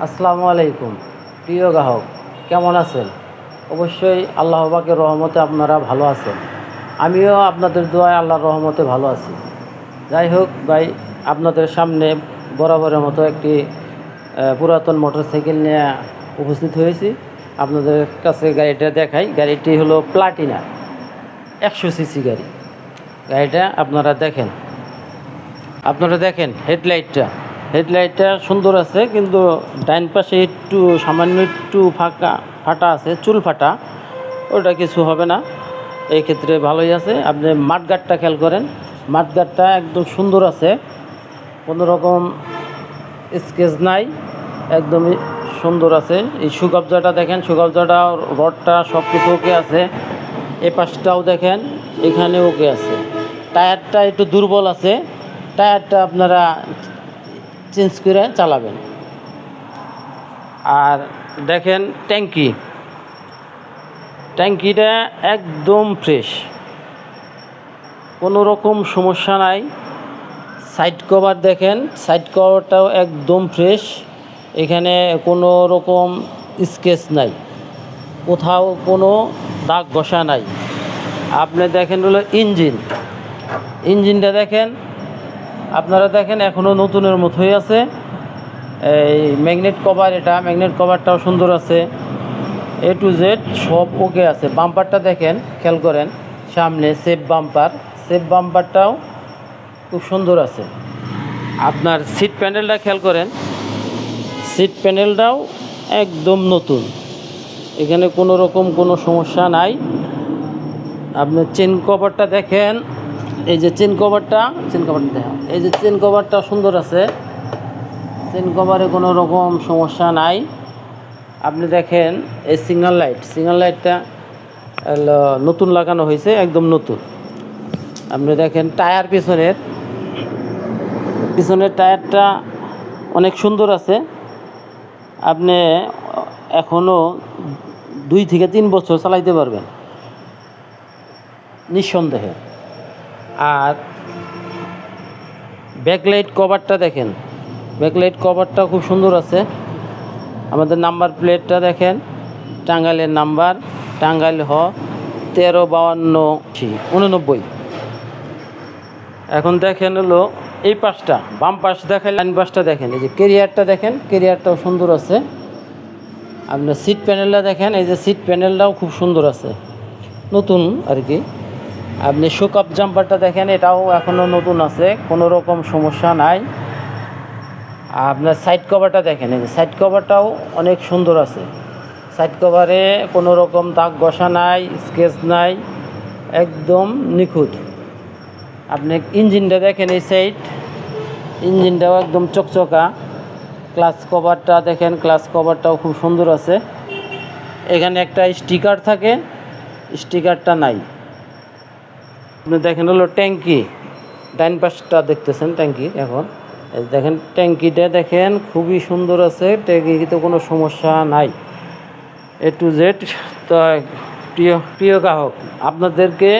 আসসালামু আলাইকুম। প্রিয় গ্রাহক, কেমন আছেন? অবশ্যই আল্লাহ পাকের রহমতে আপনারা ভালো আছেন। আমিও আপনাদের দোয়ায় আল্লাহর রহমতে ভালো আছি। যাই হোক ভাই, আপনাদের সামনে বরাবরের মতো একটি পুরাতন মোটরসাইকেল নিয়ে উপস্থিত হয়েছি। আপনাদের কাছে গাড়িটা দেখাই। গাড়িটি হলো প্লাটিনা 100 সিসি গাড়ি। গাড়িটা আপনারা দেখেন হেডলাইটটা সুন্দর আছে, কিন্তু ডাইন পাশে সামান্য একটু ফাটা আছে, চুল ফাটা। ওটা কিছু হবে না, এই ক্ষেত্রে ভালোই আছে। আপনি মাঠগাটটা খেয়াল করেন, মাঠগাটটা একদম সুন্দর আছে, কোনো রকম স্কেচ নাই, একদমই সুন্দর আছে। এই সুকবজাটা দেখেন, সুকবজাটা রডটা সব কিছু ওকে আছে। এ পাশটাও দেখেন, এখানে ওকে আছে। টায়ারটা একটু দুর্বল আছে, টায়ারটা আপনারা চেঞ্জ করে চালাবেন। আর দেখেন ট্যাঙ্কিটা একদম ফ্রেশ, কোনো রকম সমস্যা নাই। সাইড কভার দেখেন, সাইড কভারটাও একদম ফ্রেশ, এখানে কোনো রকম স্কেচ নাই, কোথাও কোনো দাগ ঘষা নাই। আপনি দেখেন হলো ইঞ্জিনটা দেখেন, আপনারা দেখেন এখনও নতুনের মতোই আছে। এই ম্যাগনেট কভারটাও সুন্দর আছে। A to Z সব ওকে আছে। বাম্পারটা দেখেন, খেয়াল করেন, সামনে সেফ বাম্পারটাও খুব সুন্দর আছে। আপনার সিট প্যানেলটা খেয়াল করেন, সিট প্যানেলটাও একদম নতুন, এখানে কোনো রকম কোনো সমস্যা নাই। আপনি চেন কভারটা দেখেন, এই যে চেন কভারটা দেখেন, এই যে চেন কভারটা সুন্দর আছে, চেন কভারে কোনো রকম সমস্যা নাই। আপনি দেখেন এই সিগন্যাল লাইটটা নতুন লাগানো হয়েছে, একদম নতুন। আপনি দেখেন টায়ার, পিছনের টায়ারটা অনেক সুন্দর আছে। আপনি এখনও 2 থেকে 3 বছর চালাইতে পারবেন নিঃসন্দেহে। আর ব্যাকলাইট কভারটা দেখেন, ব্যাকলাইট কভারটা খুব সুন্দর আছে। আমাদের নাম্বার প্লেটটা দেখেন, টাঙ্গাইলের নাম্বার, টাঙ্গাইল 135289। এখন দেখেন হলো এই পাশটা, বাম পাশ দেখেন, ডান পাশটা দেখেন, এই যে ক্যারিয়ারটা দেখেন, ক্যারিয়ারটাও সুন্দর আছে। আপনার সিট প্যানেলটা দেখেন, এই যে সিট প্যানেলটাও খুব সুন্দর আছে, নতুন আর কি। আপনি শোকআপ জাম্পারটা দেখেন, এটাও এখনও নতুন আছে, কোনো রকম সমস্যা নাই। আপনার সাইড কভারটা দেখেন, এই যে সাইড কভারটাও অনেক সুন্দর আছে। সাইড কভারে কোনো রকম দাগ ঘষা নাই, স্কেচ নাই, একদম নিখুঁত। আপনি ইঞ্জিনটা দেখেন, এই সাইড ইঞ্জিনটাও একদম চকচকা। ক্লাচ কভারটা দেখেন, ক্লাচ কভারটাও খুব সুন্দর আছে। এখানে একটা স্টিকার থাকে, স্টিকারটা নাই। আপনি দেখেন হলো ট্যাঙ্কি, ডাইন পাশটা দেখতেছেন ট্যাঙ্কি। এখন দেখেন ট্যাঙ্কিটা দেখেন, খুবই সুন্দর আছে, ট্যাঙ্কিতে কোনো সমস্যা নাই। A to Z। তো প্রিয় গ্রাহক, আপনাদেরকে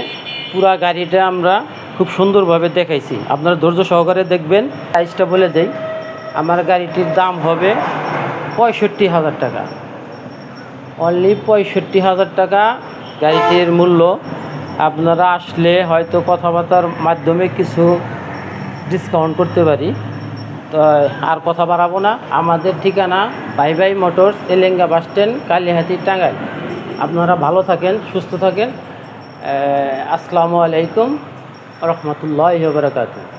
পুরা গাড়িটা আমরা খুব সুন্দরভাবে দেখাইছি, আপনারা ধৈর্য সহকারে দেখবেন। প্রাইসটা বলে দেই, আমার গাড়িটির দাম হবে 65,000 টাকা, অনলি 65,000 টাকা গাড়িটির মূল্য। আপনারা আসলে হয়তো কথাবার্তার মাধ্যমে কিছু ডিসকাউন্ট করতে পারি। তো আর কথা বাড়াবো না। আমাদের ঠিকানা ভাই motors, Elenga bus stand, Kalihati, Tangail. আপনারা ভালো থাকেন, সুস্থ থাকেন। আসসালামু আলাইকুম রহমতুল্লাহি ওয়া বারাকাতুহু।